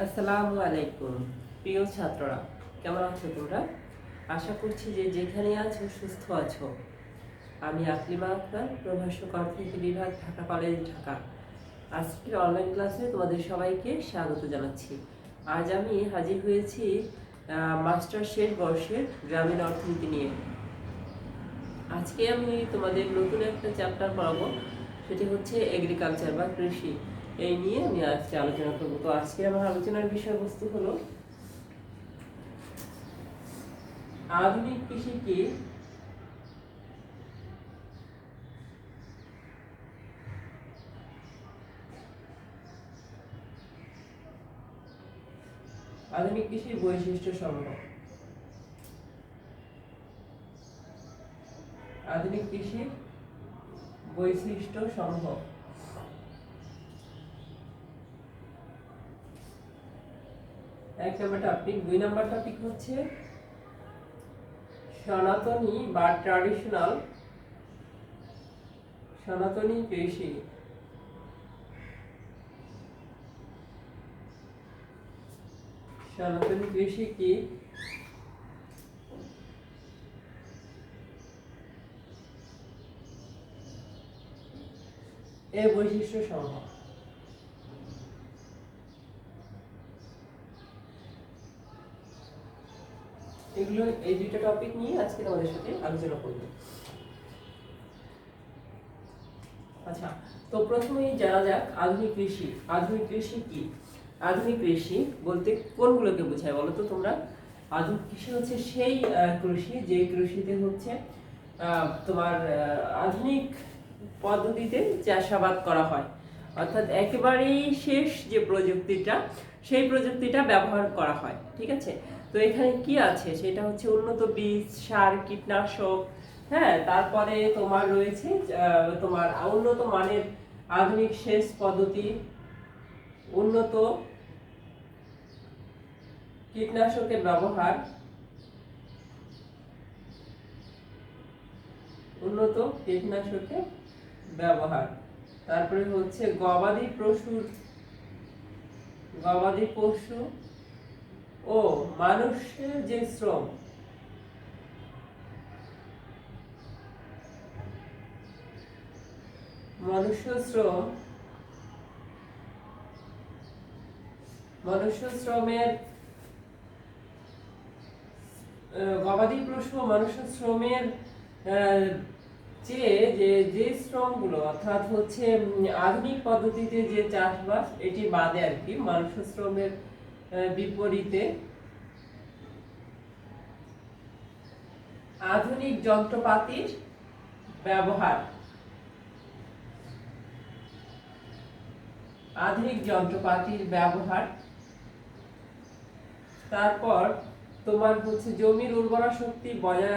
আসসালামু আলাইকুম প্রিয় ছাত্ররা, কেমন আছো তোমরা? আশা করছি যে যেখানে আছো সুস্থ আছো। আমি আকলিমা আক্তার, প্রভাষক অর্থনীতি বিভাগ, ঢাকা কলেজ, ঢাকা। আজকের অনলাইন ক্লাসে তোমাদের সবাইকে স্বাগত জানাচ্ছি। আজ আমি হাজির হয়েছি মাস্টার শেষ বর্ষের গ্রামীণ অর্থনীতি নিয়ে। আজকে আমি তোমাদের নতুন একটা চ্যাপ্টার পড়াবো, সেটি হচ্ছে এগ্রিকালচার বা কৃষি। এই নিয়ে আমি আজকে আলোচনা করবো। তো আজকে আমার আলোচনার বিষয়বস্তু হলো আধুনিক কৃষি কি। আধুনিক কৃষির বৈশিষ্ট্য সমূহ। আধুনিক কৃষির বৈশিষ্ট্য সমূহ। এক নম্বর টপিক। 2 নম্বর টপিক হচ্ছে সনাতনী বা সনাতনী কৃষি। সনাতনী কৃষি কি, এর বৈশিষ্ট্য সমূহ। এগুলো এই দুইটা টপিক নিয়ে আজকে তোমাদের সাথে আলোচনা করব। আচ্ছা, তো প্রথমেই জানা যাক আধুনিক কৃষি। আধুনিক কৃষি কি? আধুনিক কৃষি বলতে কোনগুলোকে বোঝায় বলো তো তোমরা? আধুনিক কৃষি হচ্ছে সেই কৃষি যে কৃষিতে হচ্ছে তোমার আধুনিক পদ্ধতিতে চাষাবাদ করা হয়, অর্থাৎ একেবারেই শেষ যে প্রযুক্তিটা, সেই প্রযুক্তিটা ব্যবহার করা হয়। ঠিক আছে, তো এখানে কি আছে সেটা হচ্ছে উন্নত বীজ, সার, কীটনাশক, হ্যাঁ, তারপরে তোমার রয়েছে তোমার উন্নত মানের আধুনিক সেচ পদ্ধতি, উন্নত কীটনাশকের ব্যবহার, উন্নত কীটনাশকের ব্যবহার, তারপরে হচ্ছে গবাদি পশু ও মানুষের যে শ্রম, মনুষ্য শ্রমের গবাদি পশু মনুষ্য শ্রমের যে শ্রমগুলো, অর্থাৎ হচ্ছে আধুনিক পদ্ধতিতে যে চাষবাস, এটি বাদে আর কি, মনুষ্য শ্রমের বিপরীতে আধুনিক যন্ত্রপাতির ব্যবহার। তারপর তোমার হচ্ছে জমির উর্বরা শক্তি বজায়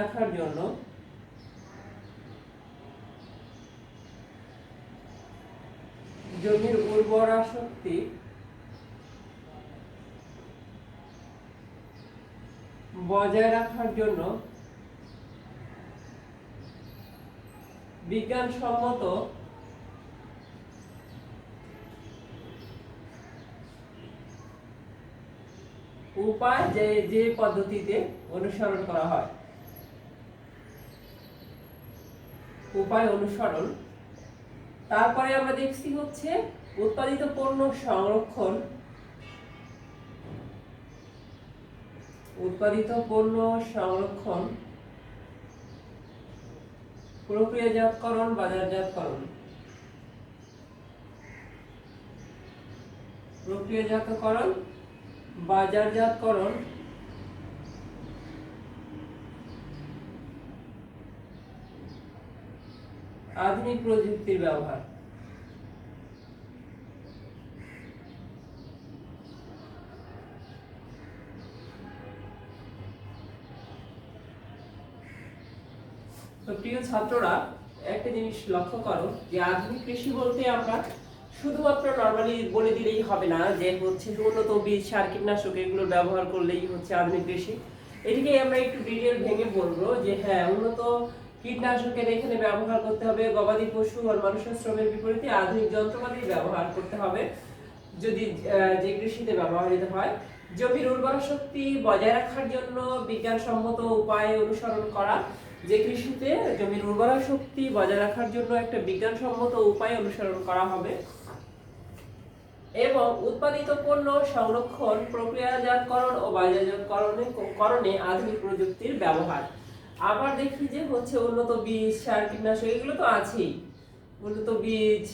রাখার জন্য বিজ্ঞানসম্মত উপায় যে পদ্ধতিতে অনুসরণ করা হয়, তারপরে আমরা দেখছি হচ্ছে উৎপাদিত পণ্য সংরক্ষণ, প্রক্রিয়াজাতকরণ, বাজারজাতকরণ, আধুনিক প্রযুক্তির ব্যবহার। তো প্রিয় ছাত্ররা, একটা জিনিস লক্ষ্য করো যে আধুনিক কৃষি বলতে আমরা শুধুমাত্র নরমালি বলে দিলেই হবে না যে হচ্ছে উন্নত বীজ, সার, কীটনাশক এগুলোর ব্যবহার করলেই হচ্ছে আধুনিক কৃষি। এদিকে আমরা একটু ডিটেল ভেঙে বলবো যে হ্যাঁ, উন্নত কীটনাশকের এখানে ব্যবহার করতে হবে, গবাদি পশু আর মানুষের শ্রমের বিপরীতে আধুনিক যন্ত্রপাতি ব্যবহার করতে হবে, যদি যে কৃষিতে ব্যবহৃত হয়। জমির উর্বরা শক্তি বজায় রাখার জন্য বিজ্ঞানসম্মত উপায় অনুসরণ করা। যে কৃষিতে জমির উর্বরা শক্তি বজায় রাখার জন্য একটা বিজ্ঞানসম্মত উপায় অনুসরণ করা হবে। এবং উৎপাদিত পণ্য সংরক্ষণ, প্রক্রিয়াজাতকরণ ও বাজারজাতকরণে আধুনিক প্রযুক্তির ব্যবহার। আবার দেখি যে হচ্ছে উন্নত বীজ, সার, কীটনাশক, এগুলো তো আছেই। উন্নত বীজ,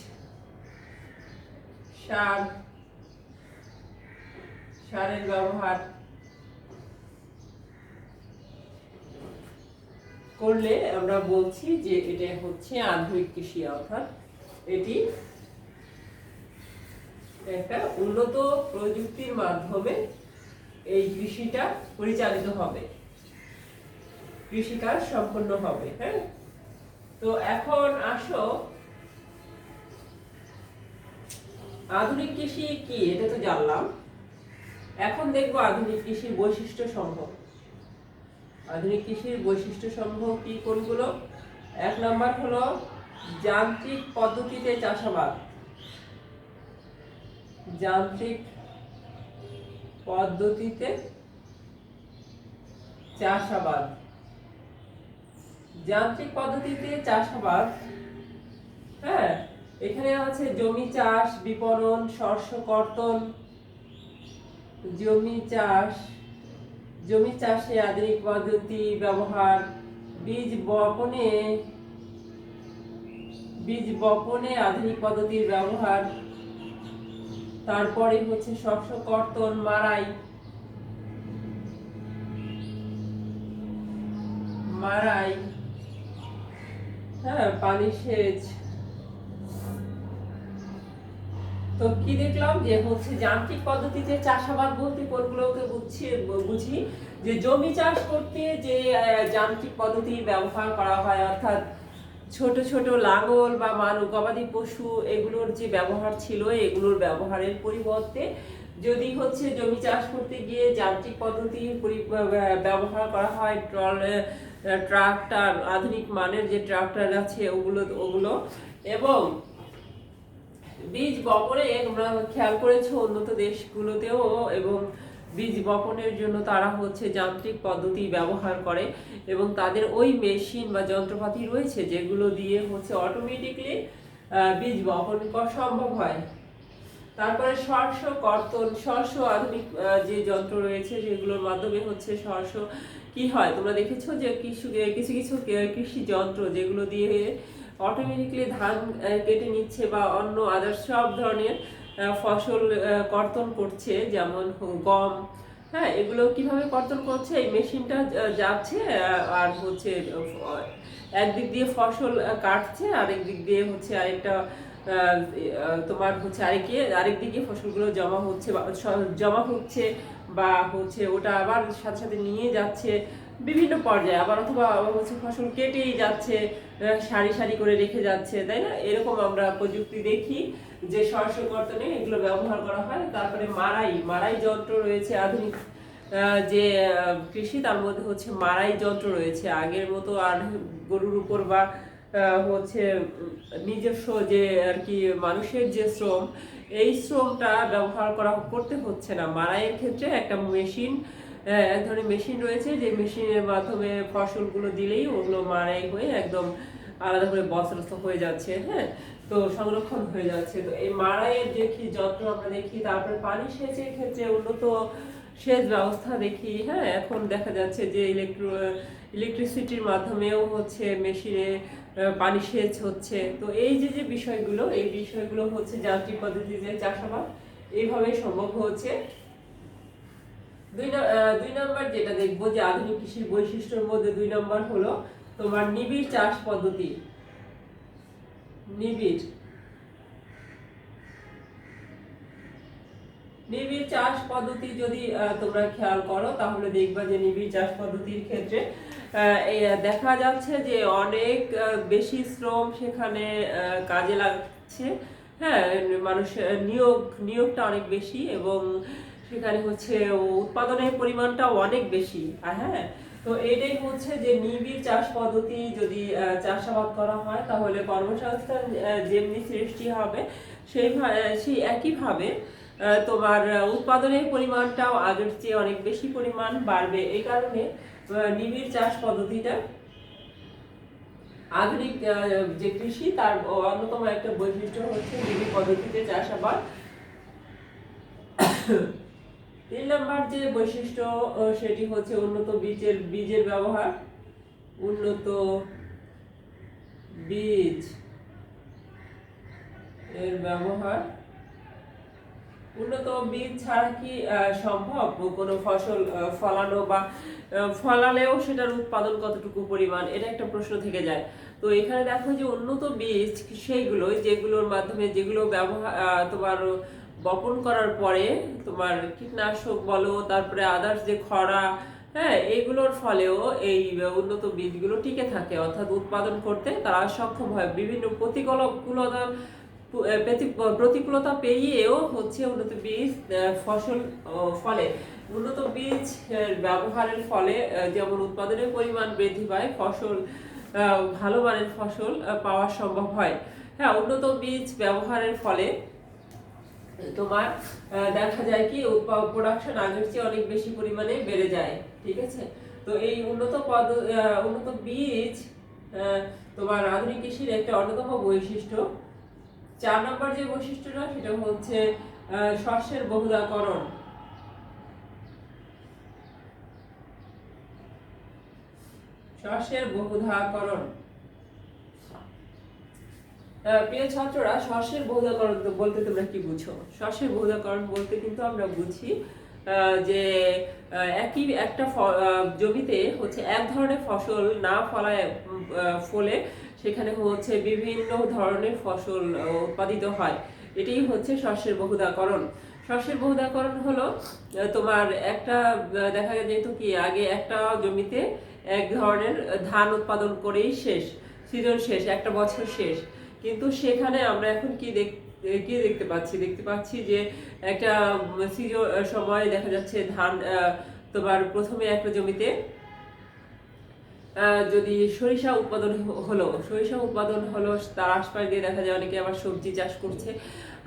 সারের ব্যবহার করলে আমরা বলছি যে এটা হচ্ছে আধুনিক কৃষি, অর্থাৎ এটি একটা উন্নত প্রযুক্তির মাধ্যমে এই কৃষিটা পরিচালিত হবে, কৃষিকাজ সম্পন্ন হবে। হ্যাঁ, তো এখন আসো আধুনিক কৃষি কি, এটা তো জানলাম। এখন দেখবো আধুনিক কৃষির বৈশিষ্ট্য সমূহ। আধুনিক কৃষির বৈশিষ্ট্য সমূহ কি কোনগুলো? 1 নাম্বার হলো যান্ত্রিক পদ্ধতিতে চাষাবাদ। যান্ত্রিক পদ্ধতিতে চাষাবাদ। যান্ত্রিক পদ্ধতিতে চাষাবাদ, হ্যাঁ, এখানে আছে জমি চাষ, বিপণন, শস্য কর্তন। জমি চাষে আধুনিক পদ্ধতি ব্যবহার, বীজ বপনে আধুনিক পদ্ধতির ব্যবহার। তারপরে হচ্ছে শস্য কর্তন, মাড়াই, হ্যাঁ, পানি সেচ। তো কি দেখলাম যে হচ্ছে যান্ত্রিক পদ্ধতিতে চাষাবাদ বলতে কোনগুলোকে বুঝি যে জমি চাষ করতে যে যান্ত্রিক পদ্ধতি ব্যবহার করা হয়, অর্থাৎ ছোট ছোট লাঙল বা গবাদি পশু, এগুলোর যে ব্যবহার ছিল, এগুলোর ব্যবহারের পরিবর্তে যদি হচ্ছে জমি চাষ করতে গিয়ে যান্ত্রিক পদ্ধতির ব্যবহার করা হয়, ট্রাক্টর, আধুনিক মানের যে ট্রাক্টর আছে ওগুলো। এবং বীজ বপনে তোমরা খেয়াল করেছো উন্নত দেশগুলোতেও, এবং বীজ বপনের জন্য তারা হচ্ছে যান্ত্রিক পদ্ধতি ব্যবহার করে, এবং তাদের ওই মেশিন বা যন্ত্রপাতি রয়েছে যেগুলো দিয়ে হচ্ছে অটোমেটিকলি বীজ বপন করা সম্ভব হয়। তারপরে শস্য কর্তন, শস্য আধুনিক যে যন্ত্র রয়েছে যেগুলোর মাধ্যমে হচ্ছে শস্য কি হয়, তোমরা দেখেছো যে কিছু কিছু কৃষি যন্ত্র যেগুলো দিয়ে অটোমেটিকলি ধান কেটে নিচ্ছে বা অন্য আদার্স সব ধরনের ফসল কর্তন করছে, যেমন গম। হ্যাঁ, এগুলো কিভাবে কর্তন করছে, এই মেশিনটা যাচ্ছে আর হচ্ছে একদিক দিয়ে ফসল কাটছে, আরেক দিক দিয়ে হচ্ছে আরেকটা তোমার হচ্ছে আরেক দিকে ফসলগুলো জমা হচ্ছে বা হচ্ছে ওটা আবার সাথে সাথে নিয়ে যাচ্ছে বিভিন্ন পর্যায়ে, আবার অথবা হচ্ছে ফসল কেটেই যাচ্ছে, সারি সারি করে রেখে যাচ্ছে, তাই না? এরকম আমরা প্রযুক্তি দেখি যে শস্য কর্তনে এগুলো ব্যবহার করা হয়। তারপরে মাড়াই যন্ত্র রয়েছে আধুনিক যে কৃষি, তার মধ্যে হচ্ছে মাড়াই যন্ত্র রয়েছে। আগের মতো আর গরুর উপর বা হচ্ছে নিজস্ব যে আর কি মানুষের যে শ্রম, এই শ্রমটা ব্যবহার করতে হচ্ছে না। মাড়াইয়ের ক্ষেত্রে একটা মেশিন, এক ধরনের মেশিন রয়েছে, যে মেশিনের মাধ্যমে ফসলগুলো দিলেই ওগুলো মাড়াই হয়ে একদম আলাদা করে বস্তা হয়ে যাচ্ছে, হ্যাঁ, তো সংরক্ষণ হয়ে যাচ্ছে। তো এই মাড়াইয়ের যে কি যন্ত্র আমরা দেখি। তারপরে পানি সেচের ক্ষেত্রে উন্নত সেচ ব্যবস্থা দেখি। হ্যাঁ, এখন দেখা যাচ্ছে যে ইলেকট্রিসিটির মাধ্যমেও হচ্ছে মেশিনে পানি সেচ হচ্ছে। তো এই যে বিষয়গুলো, এই বিষয়গুলো হচ্ছে যান্ত্রিক পদ্ধতিতে চাষাবাদ এইভাবেই সম্ভব হচ্ছে। 2 নম্বর যেটা দেখবো যে আধুনিক কৃষির বৈশিষ্ট্যের মধ্যে 2 নম্বর হলো তোমার নিবিড় চাষ পদ্ধতি। নিবিড় চাষ পদ্ধতি যদি তোমরা খেয়াল করো তাহলে দেখবা যে নিবিড় চাষ পদ্ধতির ক্ষেত্রে দেখা যাচ্ছে যে অনেক বেশি শ্রম সেখানে কাজে লাগছে। হ্যাঁ, মানুষের নিয়োগটা অনেক বেশি, এবং সেখানে হচ্ছে উৎপাদনের পরিমাণটাও অনেক বেশি। হ্যাঁ, তো এটাই হচ্ছে যে নিবিড় চাষ পদ্ধতি যদি চাষাবাদ করা হয় তাহলে কর্মসংস্থান যেমনি সৃষ্টি হবে, সেই একইভাবে তোমার উৎপাদনের পরিমাণটাও আগের চেয়ে অনেক বেশি পরিমাণ বাড়বে। এই কারণে নিবিড় চাষ পদ্ধতিটা আধুনিক যে কৃষি তার অন্যতম একটা বৈশিষ্ট্য হচ্ছে নিবিড় পদ্ধতিতে চাষাবাদ। 3 নম্বর যে বৈশিষ্ট্য সেটি হচ্ছে উন্নত বীজের ব্যবহার। উন্নত বীজ এর ব্যবহার। উন্নত বীজ ছাড়া কি সম্ভব কোনো ফসল ফলানো, বা ফলালেও সেটার উৎপাদন কতটুকু পরিমাণ, এটা একটা প্রশ্ন থেকে যায়। তো এখানে দেখো যে উন্নত বীজ সেইগুলো যেগুলোর মাধ্যমে, যেগুলো ব্যবহার তোমার বপন করার পরে তোমার কীটনাশক বলো, তারপরে আদার্স যে খরা, হ্যাঁ, এইগুলোর ফলেও এই উন্নত বীজগুলো টিকে থাকে, অর্থাৎ উৎপাদন করতে তারা সক্ষম হয়। বিভিন্ন প্রতিকূলতা পেরিয়েও হচ্ছে উন্নত বীজ ফসল ফলে। উন্নত বীজ ব্যবহারের ফলে যেমন উৎপাদনের পরিমাণ বৃদ্ধি পায়, ফসল ভালো মানের ফসল পাওয়া সম্ভব হয়। হ্যাঁ, উন্নত বীজ ব্যবহারের ফলে তোমার দেখা যায় কি প্রোডাকশন আগের চেয়ে অনেক বেশি পরিমাণে বেড়ে যায়। ঠিক আছে, তো এই উন্নত বীজ তোমার আধুনিক কৃষির একটা অন্যতম বৈশিষ্ট্য। 4 নম্বর যে বৈশিষ্ট্যটা সেটা হচ্ছে শস্যের বহুধাকরণ। শস্যের বহুধাকরণ। প্রিয় ছাত্ররা, শস্যের বহুধাকরণ বলতে তোমরা কি বুঝো? শস্যের বহুধাকরণ বলতে কিন্তু আমরা বুঝি যে একই একটা জমিতে হচ্ছে এক ধরনের ফসল না ফলে সেখানে হচ্ছে বিভিন্ন ধরনের ফসল উৎপাদিত হয়। এটাই হচ্ছে শস্যের বহুধাকরণ। শস্যের বহুধাকরণ হলো তোমার একটা দেখা যেত কি আগে একটা জমিতে এক ধরনের ধান উৎপাদন করেই সিজন শেষ, একটা বছর শেষ। কিন্তু সেখানে আমরা এখন কি দেখতে পাচ্ছি যে একটা সিজন সময় দেখা যাচ্ছে ধান তোমার প্রথমে একটা জমিতে যদি সরিষা উৎপাদন হলো, তার আশপাশ দিয়ে দেখা যায় অনেকে আবার সবজি চাষ করছে।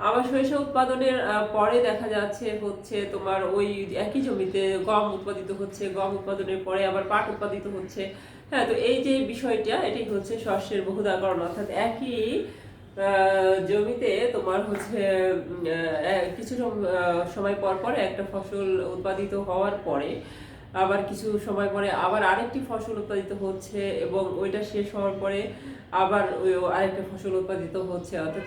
আবার সরিষা উৎপাদনের পরে দেখা যাচ্ছে হচ্ছে তোমার ওই একই জমিতে গম উৎপাদিত হচ্ছে, গম উৎপাদনের পরে আবার পাট উৎপাদিত হচ্ছে। হ্যাঁ, তো এই যে বিষয়টা, এটাই হচ্ছে শস্যের বহুধাকরণ। অর্থাৎ একই জমিতে তোমার হচ্ছে কিছু সময় পর পর একটা ফসল উৎপাদিত হওয়ার পরে আবার কিছু সময় পরে আবার আরেকটি ফসল উৎপাদিত হচ্ছে, এবং ওইটা শেষ হওয়ার পরে আবার আরেকটা ফসল উৎপাদিত হচ্ছে। অর্থাৎ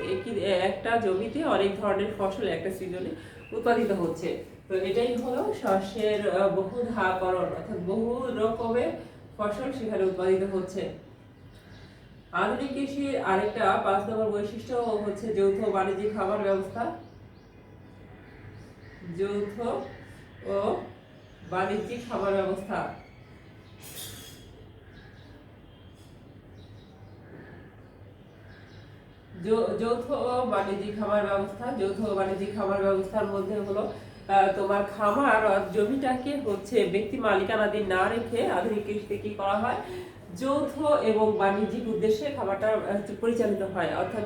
একটা জমিতে অনেক ধরনের ফসল একটা সিজনে উৎপাদিত হচ্ছে। তো এটাই হলো শস্যের বহুধাকরণ, অর্থাৎ বহু রকমের ফসল সেখানে উৎপাদিত হচ্ছে। আধুনিক কৃষির আরেকটা 5 নম্বর বৈশিষ্ট্য হচ্ছে যৌথ বাণিজ্যিক খামার ব্যবস্থা। যৌথ ও বাণিজ্যিক খামার ব্যবস্থা। যৌথ ও বাণিজ্যিক খামার ব্যবস্থা। যৌথ ও বাণিজ্যিক খামার ব্যবস্থার মধ্যে হলো তোমার খামার জমিটাকে হচ্ছে ব্যক্তি মালিকানাধীন না রেখে আধুনিক কৃষিতে কি করা হয়, যৌথ এবং বাণিজ্যিক উদ্দেশ্যে খামারটা পরিচালিত হয়। অর্থাৎ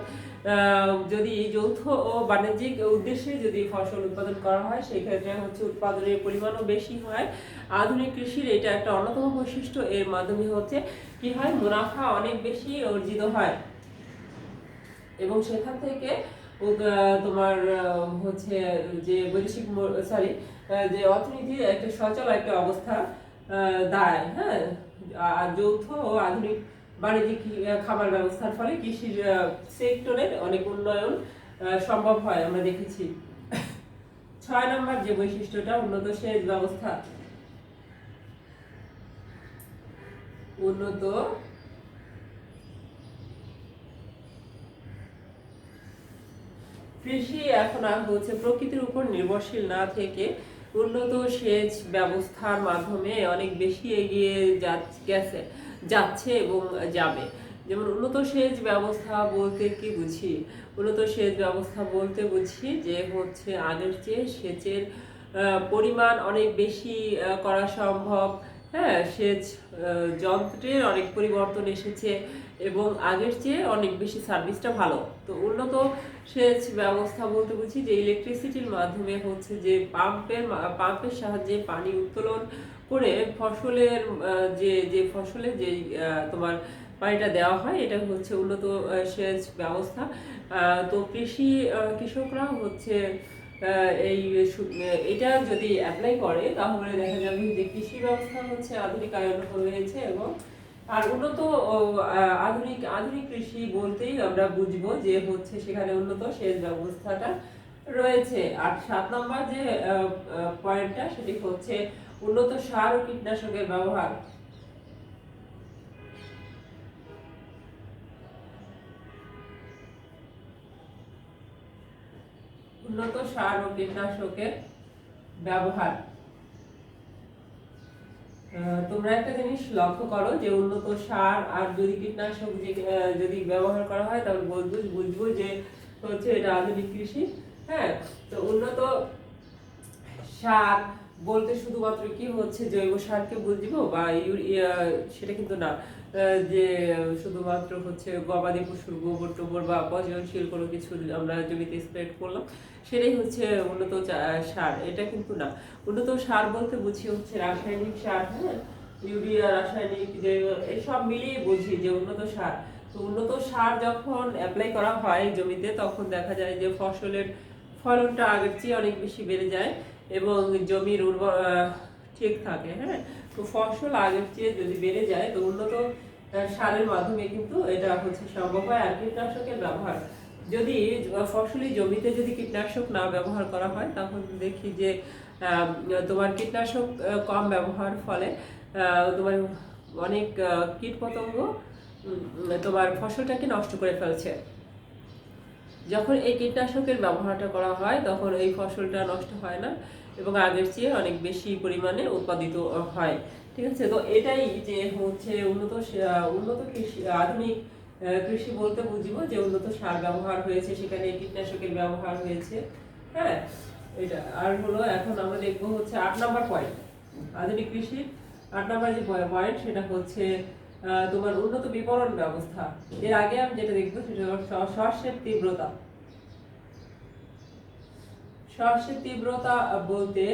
যদি যৌথ ও বাণিজ্যিক উদ্দেশ্যে যদি ফসল উৎপাদন করা হয়, সেই ক্ষেত্রে হচ্ছে উৎপাদনের পরিমাণও বেশি হয়। আধুনিক কৃষির এটা একটা অন্যতম বৈশিষ্ট্য। এর মাধ্যমে হচ্ছে কি হয়, মুনাফা অনেক বেশি অর্জিত হয়, এবং সেখান থেকে তোমার হচ্ছে যে যে অর্থনীতির একটা সচল একটা অবস্থা দাঁড়ায়। হ্যাঁ, আর যৌথ ও আধুনিক বাণিজ্যিক খামার ব্যবস্থার ফলে কৃষির সেক্টরের অনেক উন্নয়ন সম্ভব হয়, আমরা দেখেছি। 6 নম্বর যে বৈশিষ্ট্যটা, উন্নত সেচ ব্যবস্থা। উন্নত কৃষি এখন আর হচ্ছে প্রকৃতির উপর নির্ভরশীল না থেকে উন্নত সেচ ব্যবস্থার মাধ্যমে অনেক বেশি এগিয়ে যাচ্ছে এবং যাবে। যেমন উন্নত সেচ ব্যবস্থা বলতে কি বুঝি? উন্নত সেচ ব্যবস্থা বলতে বুঝি যে হচ্ছে আগের চেয়ে সেচের পরিমাণ অনেক বেশি করা সম্ভব। হ্যাঁ, সেচ যন্ত্রের অনেক পরিবর্তন এসেছে এবং আগের চেয়ে অনেক বেশি সার্ভিসটা ভালো। তো উন্নত সেচ ব্যবস্থা বলতে বুঝি যে ইলেকট্রিসিটির মাধ্যমে হচ্ছে যে পাম্পের সাহায্যে পানি উত্তোলন করে ফসলের যে যে ফসলে যে তোমার পানিটা দেওয়া হয়, এটা হচ্ছে উন্নত সেচ ব্যবস্থা। তো কৃষকরা হচ্ছে এটা যদি অ্যাপ্লাই করে তাহলে দেখা যাবে যে কৃষি ব্যবস্থা হচ্ছে আধুনিকায়ন হয়েছে। এবং আর উন্নত আধুনিক আধুনিক কৃষি বলতেই আমরা বুঝবো যে হচ্ছে সেখানে উন্নত সেচ ব্যবস্থাটা রয়েছে। আর 7 নম্বর যে পয়েন্টটা সেটি হচ্ছে উন্নত সার ও কীটনাশকের ব্যবহার। উন্নত সার ও কীটনাশকের ব্যবহার। তোমরা একটা জিনিস লক্ষ্য করো যে উন্নত সার আর যদি কীটনাশক যদি ব্যবহার করা হয় তাহলে বুঝবো যে হচ্ছে এটা আধুনিক কৃষি। হ্যাঁ, তো উন্নত সার বলতে শুধুমাত্র কি হচ্ছে জৈব সারকে বুঝবো বা ইউরিয়া, সেটা কিন্তু না যে শুধুমাত্র হচ্ছে গবাদি পশুর গোবর টোবর বা পচনশীল কোনো কিছু আমরা জমিতে স্প্রে করলাম সেটাই হচ্ছে উন্নত সার, এটা কিন্তু না। উন্নত সার বলতে বুঝি হচ্ছে রাসায়নিক সার, হ্যাঁ, ইউরিয়া, রাসায়নিক জৈব, এইসব মিলিয়ে বুঝি যে উন্নত সার। তো উন্নত সার যখন অ্যাপ্লাই করা হয় জমিতে তখন দেখা যায় যে ফসলের ফলনটা আগের চেয়ে অনেক বেশি বেড়ে যায় এবং জমির উর্বর ঠিক থাকে। হ্যাঁ, তো ফসল আগের চেয়ে যদি বেড়ে যায় তো উন্নত সারের মাধ্যমে কিন্তু এটা হচ্ছে সম্ভব হয়। আর কীটনাশকের ব্যবহার, যদি ফসলি জমিতে যদি কীটনাশক না ব্যবহার করা হয় তখন দেখি যে তোমার কীটনাশক কম ব্যবহার ফলে তোমার অনেক কীটপতঙ্গ তোমার ফসলটাকে নষ্ট করে ফেলছে। যখন এই কীটনাশকের ব্যবহারটা করা হয় তখন এই ফসলটা নষ্ট হয় না এবং আগের চেয়ে অনেক বেশি পরিমাণে উৎপাদিত হয়। ঠিক আছে, তো এটাই যে হচ্ছে উন্নত কৃষি, আধুনিক কৃষি বলতে বুঝবো যে উন্নত সার ব্যবহার হয়েছে, সেখানে কীটনাশকের ব্যবহার হয়েছে। হ্যাঁ, এটা আর হলো এখন আমরা দেখবো হচ্ছে 8 নম্বর পয়েন্ট আধুনিক কৃষি। 8 নম্বর যে পয়েন্ট সেটা হচ্ছে তোমার উন্নত বিপণন ব্যবস্থা। এর আগে আমি যেটা দেখবো সেটা হলো শস্যের তীব্রতা। শস্যের তীব্রতা বলতে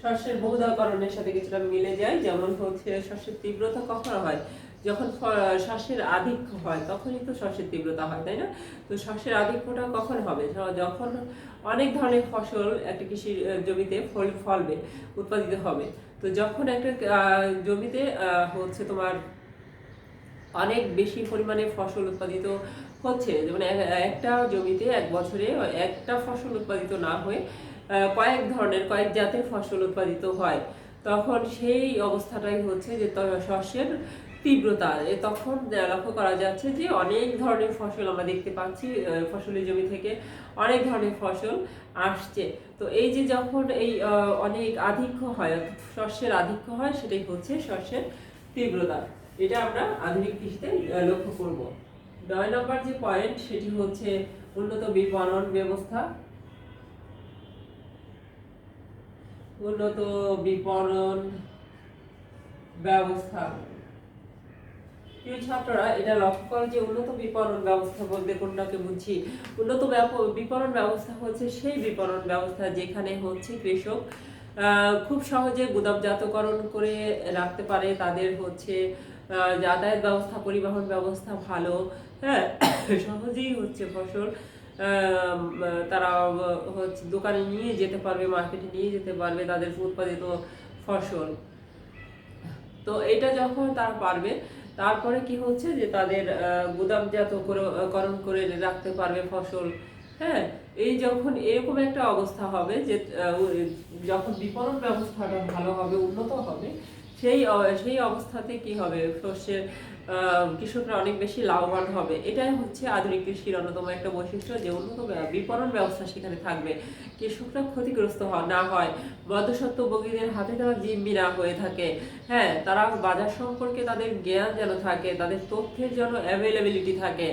শস্যের বহুধা-করণের সাথে কিছুটা মিলে যায়। যেমন হচ্ছে শস্যের তীব্রতা কখন হয়, যখন শস্যের আধিক্য হয় তখনই তো শস্যের তীব্রতা হয়, তাই না? তো শস্যের আধিক্যটা কখন হবে, যখন অনেক ধরনের ফসল একটা কৃষি জমিতে ফলবে, উৎপাদিত হবে। তো যখন একটা জমিতে হচ্ছে তোমার অনেক বেশি পরিমাণে ফসল উৎপাদিত হচ্ছে, যেমন একটা জমিতে এক বছরে একটা ফসল উৎপাদিত না হয়ে কয়েক জাতের ফসল উৎপাদিত হয়, তখন সেই অবস্থাটাই হচ্ছে যে শস্যের তীব্রতা। তখন লক্ষ্য করা যাচ্ছে যে অনেক ধরনের ফসল আমরা দেখতে পাচ্ছি, ফসলের জমি থেকে অনেক ধরনের ফসল আসছে। তো এই যে যখন এই অনেক আধিক্য হয়, শস্যের আধিক্য হয়, সেটাই হচ্ছে শস্যের তীব্রতা। এটা আমরা আধুনিক কৃষিতে লক্ষ্য করব। 9 নম্বর যে পয়েন্ট সেটি হচ্ছে উন্নত বিপণন ব্যবস্থা। উন্নত বিপণন ব্যবস্থা। প্রিয় ছাত্ররা, এটা লক্ষ্য করো যে উন্নত বিপণন ব্যবস্থা বলতে কোনটাকে বুঝি। উন্নত বিপণন ব্যবস্থা হচ্ছে সেই বিপণন ব্যবস্থা যেখানে হচ্ছে কৃষক খুব সহজে গুদামজাতকরণ করে রাখতে পারে, তাদের হচ্ছে যাতায়াত ব্যবস্থা, পরিবহন ব্যবস্থা ভালো। হ্যাঁ, সহজেই হচ্ছে ফসল তারা হচ্ছে দোকানে নিয়ে যেতে পারবে, মার্কেটে নিয়ে যেতে পারবে তাদের উৎপাদিত ফসল। তো এটা যখন তারা পারবে তারপরে কি হচ্ছে যে তাদের গুদামজাতকরণ করে রাখতে পারবে ফসল। হ্যাঁ, এই যখন এরকম একটা অবস্থা হবে যে যখন বিপণন ব্যবস্থাটা ভালো হবে, উন্নত হবে, সেই অবস্থাতে কি হবে, শস্যের কৃষকরা অনেক বেশি লাভবান হবে। এটাই হচ্ছে আধুনিক কৃষির অন্যতম একটা বৈশিষ্ট্য যে উন্নত বিপণন ব্যবস্থা সেখানে থাকবে, কৃষকরা ক্ষতিগ্রস্ত না হয়, মধ্যস্বত্বভোগীদের হাতে তারা জিম্মি না হয়ে থাকে। হ্যাঁ, তারা বাজার সম্পর্কে তাদের জ্ঞান যেন থাকে, তাদের তথ্যের যেন অ্যাভেলেবিলিটি থাকে,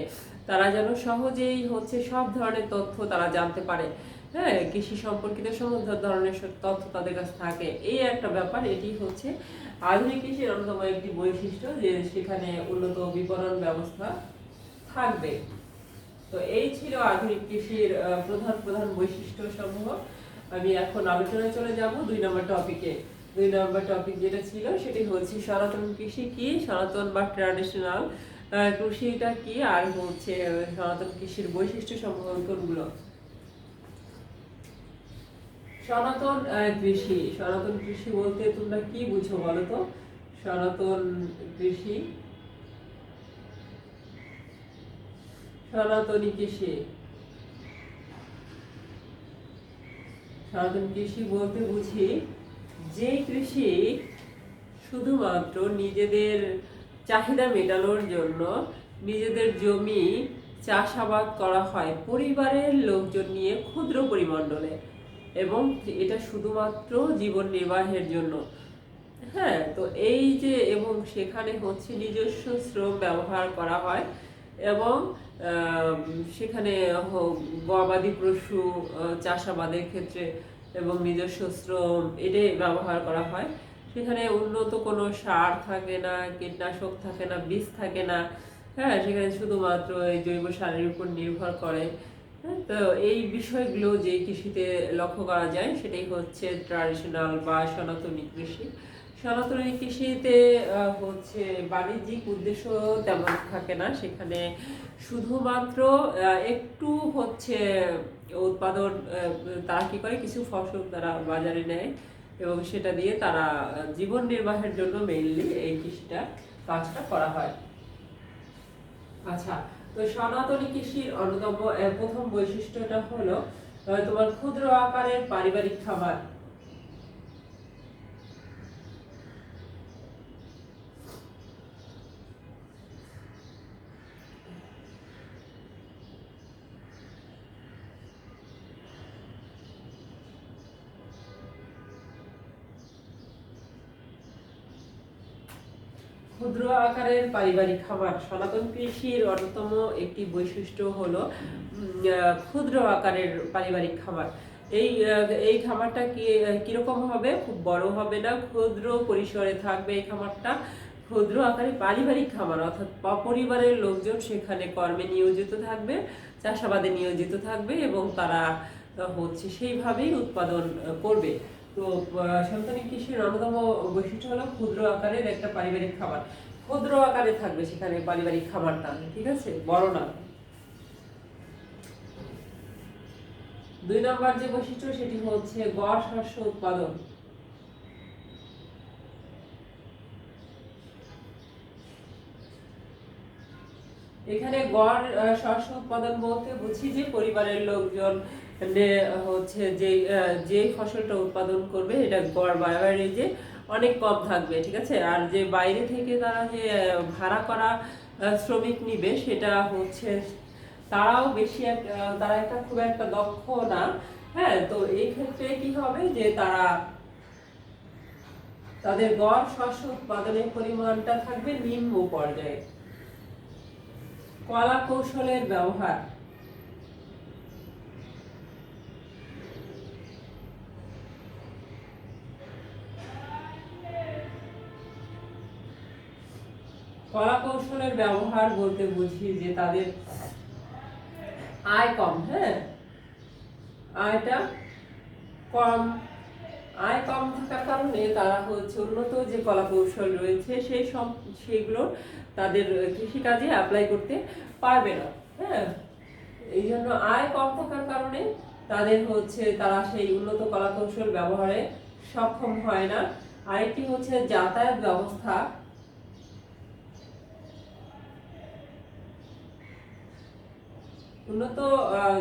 তারা যেন সহজেই হচ্ছে সব ধরনের তথ্য তারা জানতে পারে। হ্যাঁ, কৃষি সম্পর্কিত সমস্ত ধরনের তথ্য তাদের কাছে থাকে, এই একটা ব্যাপার। এটি হচ্ছে আধুনিক কৃষির অন্যতম একটি বৈশিষ্ট্য যে সেখানে উন্নত বিপণন ব্যবস্থা থাকবে। তো তো এই ছিল আধুনিক কৃষির প্রধান প্রধান বৈশিষ্ট্য সমূহ। আমি এখন আলোচনায় চলে যাব 2 নম্বর টপিকে। 2 নম্বর টপিক যেটা ছিল সেটি হচ্ছে সনাতন কৃষি কি, সনাতন বা ট্র্যাডিশনাল কৃষিটা কি, আর হচ্ছে সনাতন কৃষির বৈশিষ্ট্য সমূহ কোনগুলো। সনাতন কৃষি, সনাতন কৃষি বলতে তোমরা কি বুঝো বলো তো? সনাতন কৃষি, সনাতনী কৃষি, সনাতন কৃষি বলতে বুঝি যে কৃষি শুধুমাত্র নিজেদের চাহিদা মেটানোর জন্য নিজেদের জমি চাষাবাদ করা হয় পরিবারের লোকজন নিয়ে ক্ষুদ্র পরিমণ্ডলে, এবং এটা শুধুমাত্র জীবন নির্বাহের জন্য। হ্যাঁ, তো এই যে এবং সেখানে হচ্ছে নিজস্ব শ্রম ব্যবহার করা হয়, এবং সেখানে গবাদি পশু চাষাবাদের ক্ষেত্রে এবং নিজস্ব শ্রম এটাই ব্যবহার করা হয়। সেখানে উন্নত কোনো সার থাকে না, কীটনাশক থাকে না, বীজ থাকে না। হ্যাঁ, সেখানে শুধুমাত্র এই জৈব সারের উপর নির্ভর করে। হ্যাঁ, তো এই বিষয়গুলো যে কৃষিতে লক্ষ্য করা যায় সেটাই হচ্ছে ট্র্যাডিশনাল বা সনাতনী কৃষি। সনাতনী কৃষিতে হচ্ছে বাণিজ্যিক উদ্দেশ্য তেমন থাকে না, সেখানে শুধুমাত্র একটু হচ্ছে উৎপাদন, তারা কি করে কিছু ফসল তারা বাজারে নেয় এবং সেটা দিয়ে তারা জীবন নির্বাহের জন্য মেইনলি এই কৃষিটা কাজটা করা হয়। আচ্ছা, তো সনাতনী কৃষির অন্যতম প্রথম বৈশিষ্ট্যটা হলো তোমার ক্ষুদ্র আকারের পারিবারিক খামার। ক্ষুদ্র আকারের পারিবারিক খামার সনাতন কৃষির অন্যতম একটি বৈশিষ্ট্য হলো ক্ষুদ্র আকারের পারিবারিক খামার। এই খামারটা কিরকম হবে? খুব বড় হবে না, ক্ষুদ্র পরিসরে থাকবে এই খামারটা। ক্ষুদ্র আকারে পারিবারিক খামার, অর্থাৎ পরিবারের লোকজন সেখানে কর্মে নিয়োজিত থাকবে, চাষাবাদে নিয়োজিত থাকবে, এবং তারা হচ্ছে সেইভাবেই উৎপাদন করবে। তো সনাতনী কৃষির অন্যতম বৈশিষ্ট্য হলো ক্ষুদ্র আকারের একটা পারিবারিক খামার। ক্ষুদ্র আকারে থাকবে সেখানে পারিবারিক খামারটা, ঠিক আছে, বড় না। 2 নম্বর যে বৈশিষ্ট্য সেটি হচ্ছে গড় শস্য উৎপাদন। এখানে গড় শস্য উৎপাদন বলতে বুঝি যে পরিবারের লোকজন হচ্ছে যে ফসলটা উৎপাদন করবে এটা গড় বা অ্যাভারেজে অনেক কম থাকবে, ঠিক আছে। আর যে বাইরে থেকে তারা যে ভাড়া করা শ্রমিক নিবে সেটা হচ্ছে তারাও বেশি তারা একটা খুব একটা দক্ষ না। হ্যাঁ, তো এই ক্ষেত্রে কি হবে যে তাদের গড় শস্য উৎপাদনের পরিমাণটা থাকবে নিম্ন পর্যায়ে। কলা কৌশলের ব্যবহার। কলা কৌশলের ব্যবহার বলতে বুঝি যে তাদের আয় কম। হ্যাঁ, আয়টা কম। আয় কম থাকার কারণে তারা হচ্ছে উন্নত যে কলা কৌশল রয়েছে সেইগুলো তাদের কৃষিকাজে অ্যাপ্লাই করতে পারবে না। হ্যাঁ, এই জন্য আয় কম থাকার কারণে তারা সেই উন্নত কলা কৌশল ব্যবহারে সক্ষম হয় না। আরেকটি হচ্ছে যাতায়াত ব্যবস্থা। উন্নত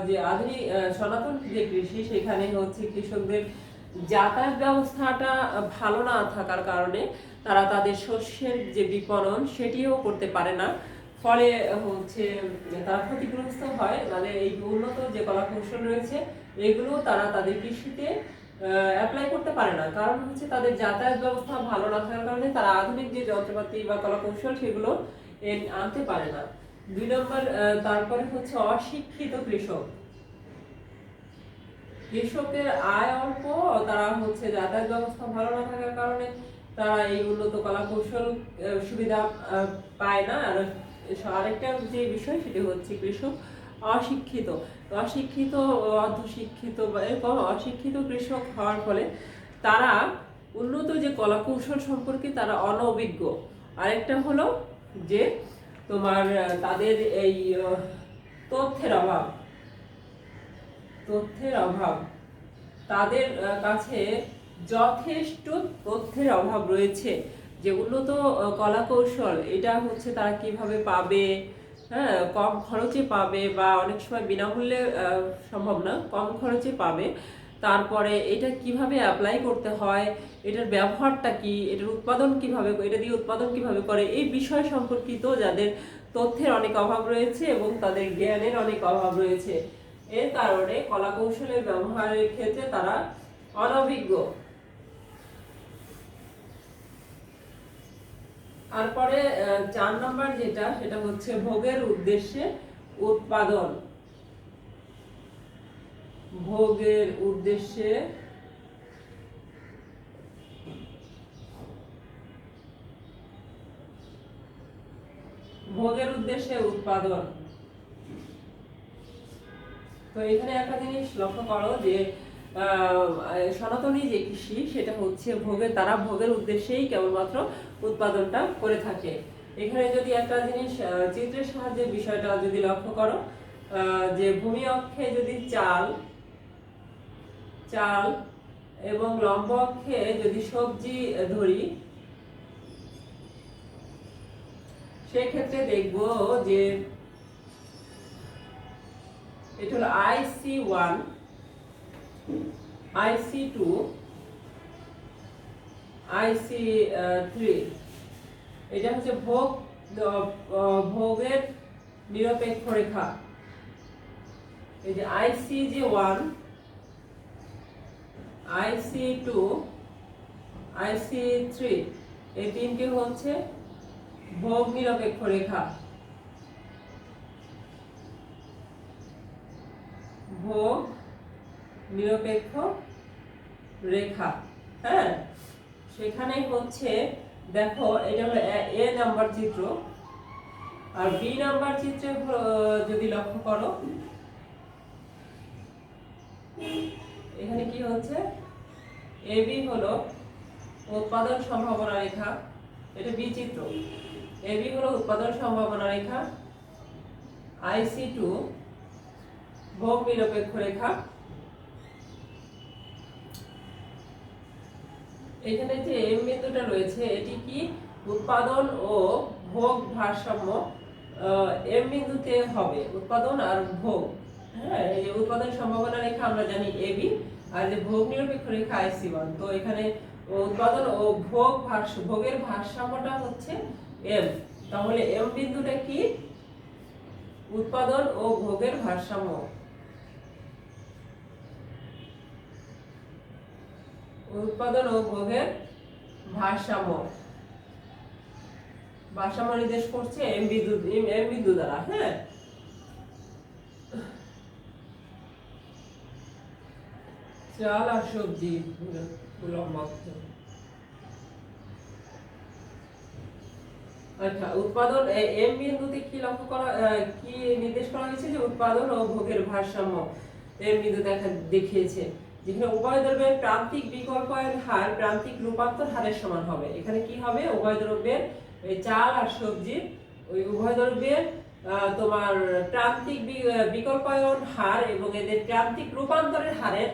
যে আধুনিক সনাতন যে কৃষি সেখানে হচ্ছে কৃষকদের যাতায়াত ব্যবস্থাটা ভালো না থাকার কারণে তারা তাদের শস্যের যে বিপণন সেটিও করতে পারে না, ফলে হচ্ছে তারা ক্ষতিগ্রস্ত হয়। মানে এই উন্নত যে কলা কৌশল রয়েছে এগুলো তারা তাদের কৃষিতে অ্যাপ্লাই করতে পারে না, কারণ হচ্ছে তাদের যাতায়াত ব্যবস্থা ভালো না থাকার কারণে তারা আধুনিক যে যন্ত্রপাতি বা কলা কৌশল সেগুলো আনতে পারে না। 2 নম্বর, তারপরে হচ্ছে অশিক্ষিত কৃষক। কৃষকের আয় অল্প, তারা হচ্ছে যাতায়াত ব্যবস্থা ভালো না থাকার কারণে তারা এই উন্নত কলা কৌশল সুবিধা পায় না। আর আরেকটা যে বিষয় সেটি হচ্ছে কৃষক অশিক্ষিত, অশিক্ষিত, অর্ধশিক্ষিত বা এরকম অশিক্ষিত কৃষক হওয়ার ফলে তারা উন্নত যে কলা কৌশল সম্পর্কে তারা অনভিজ্ঞ। আরেকটা হলো যে তোমার তাদের এই তথ্যের অভাব, তথ্যের অভাব, তাদের কাছে যথেষ্ট তথ্যের অভাব রয়েছে যে উন্নত কলা কৌশল এটা হচ্ছে তারা কিভাবে পাবে, হ্যাঁ, কম খরচে পাবে বা অনেক সময় বিনামূল্যে সম্ভব না, কম খরচে পাবে। তারপরে এটা কিভাবে অ্যাপ্লাই করতে হয়, এটার ব্যবহারটা কি, এটার উৎপাদন কিভাবে, এটা দিয়ে উৎপাদন কিভাবে করে, এই বিষয় সম্পর্কিত যাদের তথ্যের অনেক অভাব রয়েছে এবং তাদের জ্ঞানের অনেক অভাব রয়েছে, এর কারণে কলা কৌশলের ব্যবহারের ক্ষেত্রে তারা অনভিজ্ঞ। তারপরে 4 নম্বর যেটা, সেটা হচ্ছে ভোগের উদ্দেশ্যে উৎপাদন। ভোগের উদ্দেশ্যে উৎপাদন। তো এখানে একটা জিনিস লক্ষ্য করো যে সনাতনী যে কৃষি সেটা হচ্ছে তারা ভোগের উদ্দেশ্যেই কেবলমাত্র উৎপাদনটা করে থাকে। এখানে যদি একটা জিনিস চিত্রের সাহায্যে বিষয়টা যদি লক্ষ্য করো, যে ভূমি অক্ষে যদি চাল এবং লম্ব অক্ষে যদি সবজি ধরি, সেক্ষেত্রে দেখবো যে এটা হলো IC1, IC2, IC3। এটা হচ্ছে ভোগের নিরপেক্ষ রেখা। এই যে IC1, IC2, IC3, এই তিনটি হচ্ছে ভোগ নিরপেক্ষ রেখা। ভোগ নিরপেক্ষ রেখা, হ্যাঁ। সেখানেই হচ্ছে দেখো এটা হলো A নাম্বার চিত্র, আর B নাম্বার চিত্রে যদি লক্ষ্য করো, এখানে কি হচ্ছে, AB হলো উৎপাদন সম্ভাবনা রেখা, এটা B চিত্র। AB হলো উৎপাদন সম্ভাবনা রেখা, IC2 ভোগ নিরপেক্ষ রেখা। এখানে যে M বিন্দুটা রয়েছে এটি কি উৎপাদন ও ভোগ ভারসাম্য M বিন্দুতে হবে, উৎপাদন আর ভোগ, হ্যাঁ। এই যে উৎপাদন সম্ভাবনা রেখা আমরা জানি AB, আর যে ভোগ নিরপেক্ষ রেখা IC1। তো এখানে উৎপাদন ও ভোগের ভারসাম্যটা হচ্ছে M। তাহলে M বিন্দুটা কি উৎপাদন ও ভোগের ভারসাম্য। উৎপাদন ও ভোগের ভারসাম্য নির্দেশ করছে M বিন্দু দ্বারা, হ্যাঁ। চাল আর সবজি আচ্ছা, উৎপাদন M বিন্দুতে কি লক্ষ্য করা, কি নির্দেশ করা হয়েছে যে উৎপাদন ও ভোগের ভারসাম্য M বিন্দু দেখিয়েছে, যেখানে উভয় দ্রব্যের প্রান্তিক বিকল্পায়ন হার প্রান্তিক রূপান্তর হারের সমান হবে। এখানে কি হবে, উভয় দ্রব্যের চাল আর সবজি, ওই উভয় দ্রব্যের তোমার প্রান্তিক বিকল্পায়ন হার এবং এদের প্রান্তিক রূপান্তরের হারের,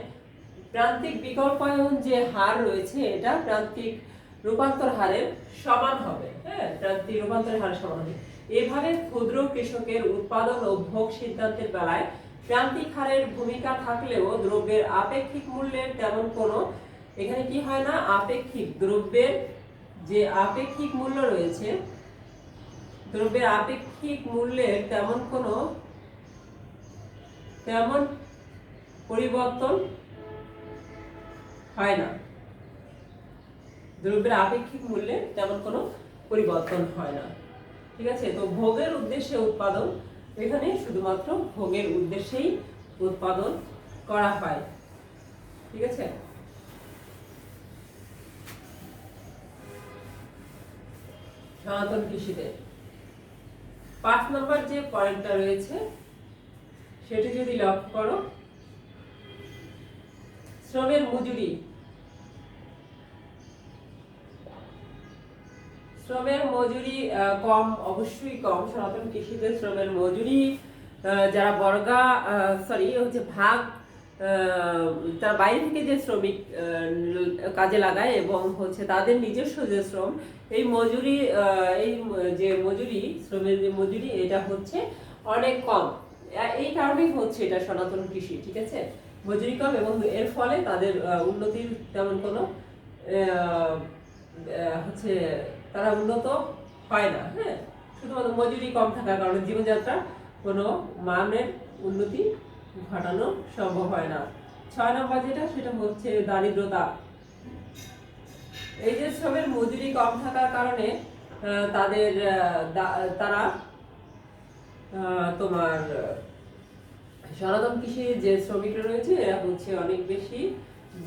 প্রান্তিক বিকল্পায়ন যে হার রয়েছে এটা প্রান্তিক রূপান্তর হারের সমান হবে, হ্যাঁ, প্রান্তিক রূপান্তরের হারের সমান হবে। এভাবে ক্ষুদ্র কৃষকের উৎপাদন ও ভোগ সিদ্ধান্তের বেলায় প্রান্তিক হারের ভূমিকা থাকলেও দ্রব্যের আপেক্ষিক মূল্যের তেমন কোনো, এখানে কি হয় না, আপেক্ষিক দ্রব্যের যে আপেক্ষিক মূল্য রয়েছে, দ্রব্যের আপেক্ষিক মূল্যের তেমন পরিবর্তন হয় না। দ্রব্যের আপেক্ষিক মূল্যে তেমন কোনো পরিবর্তন হয় না, ঠিক আছে। তো ভোগের উদ্দেশ্যে উৎপাদন, এখানে শুধুমাত্র ভোগের উদ্দেশ্যেই উৎপাদন করা হয়, ঠিক আছে। সনাতন কৃষিতে 5 নম্বর যে পয়েন্টটা রয়েছে সেটি যদি লক্ষ্য করো, শ্রমের মজুরি, শ্রমের মজুরি কম, অবশ্যই কম। সনাতন কৃষিতে শ্রমের মজুরি যারা বর্গা হচ্ছে ভাগ, তার বাইরে থেকে যে শ্রমিক কাজে লাগায় এবং হচ্ছে তাদের নিজস্ব যে শ্রম, এই মজুরি, এই যে মজুরি, শ্রমের যে মজুরি, এটা হচ্ছে অনেক কম। এই কারণেই হচ্ছে এটা সনাতন কৃষি, ঠিক আছে। মজুরি কম এবং এর ফলে তাদের উন্নতির তেমন কোনো হচ্ছে তারা উন্নত হয় না। হ্যাঁ, শুধুমাত্র মজুরি কম থাকার কারণে জীবনযাত্রা কোনো মানের উন্নতি ঘটানো সম্ভব হয় না। 6 নম্বর যেটা, সেটা হচ্ছে দারিদ্রতা। এই যে শ্রমের মজুরি কম থাকার কারণে তাদের তারা তোমার সনাতন কৃষির যে শ্রমিকরা রয়েছে এরা হচ্ছে অনেক বেশি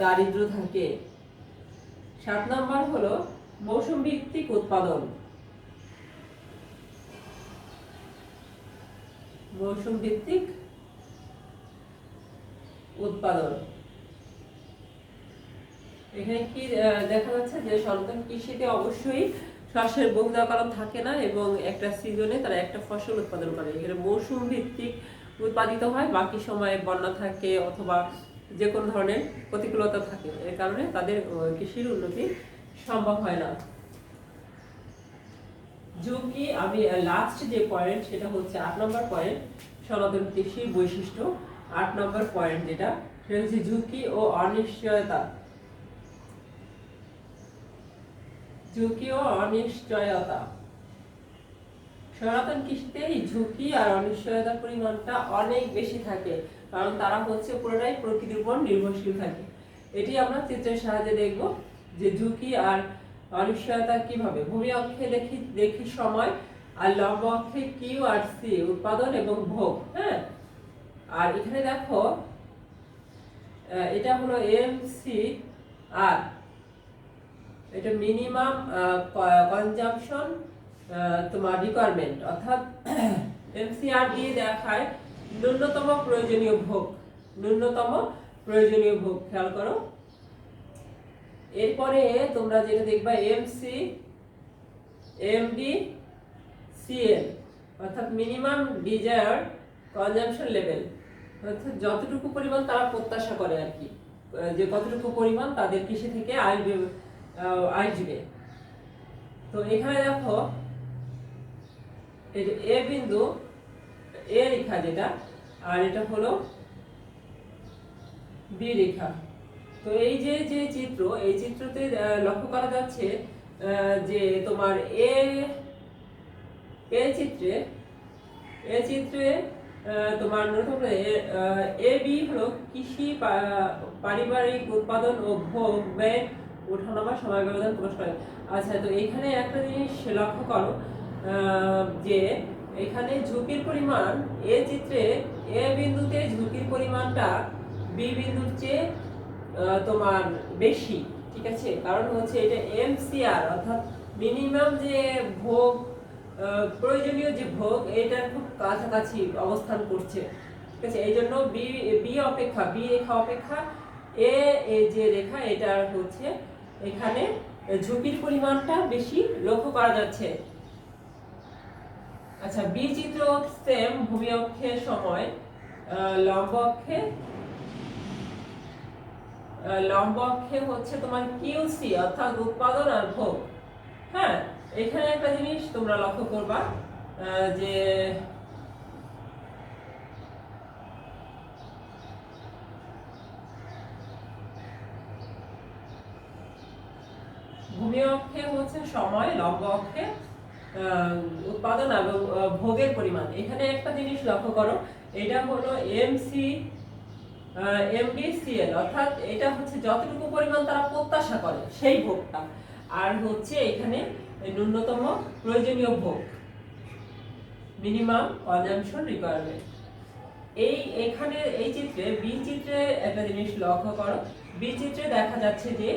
দারিদ্র থাকে। 7 নম্বর হলো মৌসুম ভিত্তিক উৎপাদন। মৌসুম ভিত্তিক উৎপাদন, এখানে কি দেখা যাচ্ছে যে সনাতন কৃষিতে অবশ্যই শস্যের বহুজাকালন থাকে না এবং একটা সিজনে তারা একটা ফসল উৎপাদন করে। এখানে মৌসুম ভিত্তিক উৎপাদিত হয়, বাকি সময়ে বন্যা থাকে অথবা যে কোনো ধরনের প্রতিকূলতা থাকে, এর কারণে তাদের কৃষির উন্নতি সম্ভব হয় না। ঝুঁকি, আমি লাস্ট যে পয়েন্ট সেটা হচ্ছে 8 নম্বর পয়েন্ট, সনাতন কৃষির বৈশিষ্ট্য। 8 নম্বর পয়েন্ট যেটা, সেটা হচ্ছে ঝুঁকি ও অনিশ্চয়তা। ঝুঁকি ও অনিশ্চয়তা, সনাতন কৃষিতে এই ঝুঁকি আর অনিশ্চয়তার পরিমাণটা অনেক বেশি থাকে, কারণ তারা হচ্ছে পুরোটাই প্রকৃতির উপর নির্ভরশীল থাকে। এটি আমরা চিত্রের সাহায্যে দেখব যে ঝুঁকি আর অনিশ্চয়তা কিভাবে। ভূমি অক্ষে দেখি সময়, আর লম্ব অক্ষে কিউ আর সি উৎপাদন এবং ভোগ। হ্যাঁ, আর এখানে দেখো এটা হলো এম সি আর, এটা মিনিমাম কনজাম্পশন তোমার রিকোয়ারমেন্ট, অর্থাৎ এমসিআর দিয়ে দেখায় ন্যূনতম প্রয়োজনীয় ভোগ। ন্যূনতম প্রয়োজনীয় ভোগ, খেয়াল করো। এরপরে তোমরা যেটা দেখবা এমসি এমডি সিএল, অর্থাৎ মিনিমাম ডিজায়ার্ড কনজাম্পশন লেভেল, অর্থাৎ যতটুকু পরিমাণ তারা প্রত্যাশা করে আর কি, যে কতটুকু পরিমাণ তাদের কৃষি থেকে আসবে। তো এখানে দেখো এই যে এ বিন্দু, এ রেখা যেটা, আর এটা হলো বি রেখা। তো এই যে যে চিত্র, এই চিত্রতে লক্ষ্য করা যাচ্ছে যে তোমার এ চিত্রে তোমার এ বি হলো কৃষি, পারিবারিক উৎপাদন ও ভোগ ব্যয় ওঠানামা সময় ব্যবধান প্রকাশ করে। আচ্ছা, তো এখানে একটা জিনিস লক্ষ্য করো যে এখানে ঝুঁকির পরিমাণ এ চিত্রে এ বিন্দুতে ঝুঁকির পরিমাণটা বি বিন্দুর চেয়ে তোমার বেশি, ঠিক আছে। কারণ হচ্ছে এটা এমসিআর, অর্থাৎ মিনিমাম যে ভোগ, প্রয়োজনীয় যে ভোগ, এটার খুব কাছাকাছি অবস্থান করছে, ঠিক আছে। এই জন্য বি রেখা অপেক্ষা এ যে রেখা, এটা হচ্ছে এখানে ঝুঁকির পরিমাণটা বেশি লক্ষ্য করা যাচ্ছে। আচ্ছা, বি চিত্র সেম, ভূমি অক্ষের সময়, লম্ব অক্ষে হচ্ছে তোমার কিউসি, অর্থাৎ উৎপাদন আর ভোগ। হ্যাঁ, এখানে একটা জিনিস তোমরা লক্ষ্য করবা যে ভূমি অক্ষে হচ্ছে সময়, লম্ব অক্ষে উৎপাদন এবং ভোগের পরিমাণ। এখানে একটা জিনিস লক্ষ্য করো, এটা হলো এমডিসিএল, অর্থাৎ এটা হচ্ছে যতটুকু পরিমাণ তারা প্রত্যাশা করে সেই ভোগটা, আর হচ্ছে এখানে ন্যূনতম প্রয়োজনীয় ভোগ, মিনিমাম কনজাম্পশন রিকোয়ারমেন্ট। এখানে এই চিত্রে, বি চিত্রে একটা জিনিস লক্ষ্য করো, বি চিত্রে দেখা যাচ্ছে যে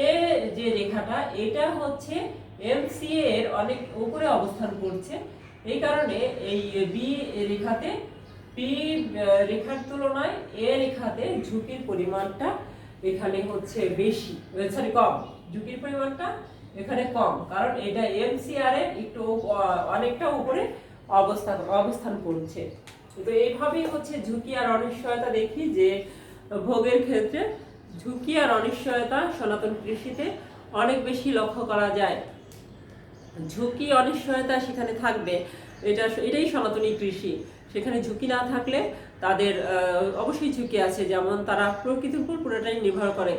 এ যে রেখাটা, এটা হচ্ছে এমসিএ এর অনেক উপরে অবস্থান করছে। এই কারণে এই বি রেখাতে পি রেখার তুলনায় এ রেখাতে ঝুঁকির পরিমাণটা এখানে হচ্ছে বেশি, সরি কম, ঝুঁকির পরিমাণটা এখানে কম, কারণ এটা এমসিআর এর একটু অনেকটা উপরে অবস্থান করছে। তো এইভাবেই হচ্ছে ঝুঁকি আর অনিশ্চয়তা দেখি যে ভোগের ক্ষেত্রে ঝুঁকি আর অনিশ্চয়তা সনাতন কৃষিতে অনেক বেশি লক্ষ্য করা যায়। ঝুঁকি অনিশ্চয়তা সেখানে থাকবে, এটাই সনাতনী কৃষি। সেখানে ঝুঁকি না থাকলে তাদের অবশ্যই ঝুঁকি আছে, যেমন তারা প্রকৃতির উপর পুরোটাই নির্ভর করে।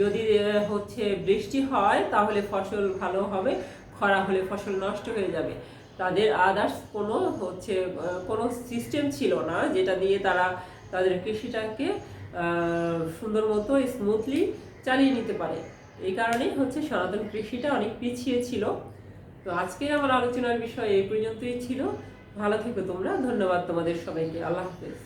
যদি হচ্ছে বৃষ্টি হয় তাহলে ফসল ভালো হবে, খরা হলে ফসল নষ্ট হয়ে যাবে। তাদের আদার্স কোনো সিস্টেম ছিল না যেটা দিয়ে তারা তাদের কৃষিটাকে সুন্দর মতো স্মুথলি চালিয়ে নিতে পারে। এই কারণেই হচ্ছে সনাতন কৃষিটা অনেক পিছিয়ে ছিল। তো আজকে আমার আলোচনার বিষয় এই পর্যন্তই ছিল। ভালো থেকো তোমরা, ধন্যবাদ তোমাদের সবাইকে, আল্লাহ হাফেজ।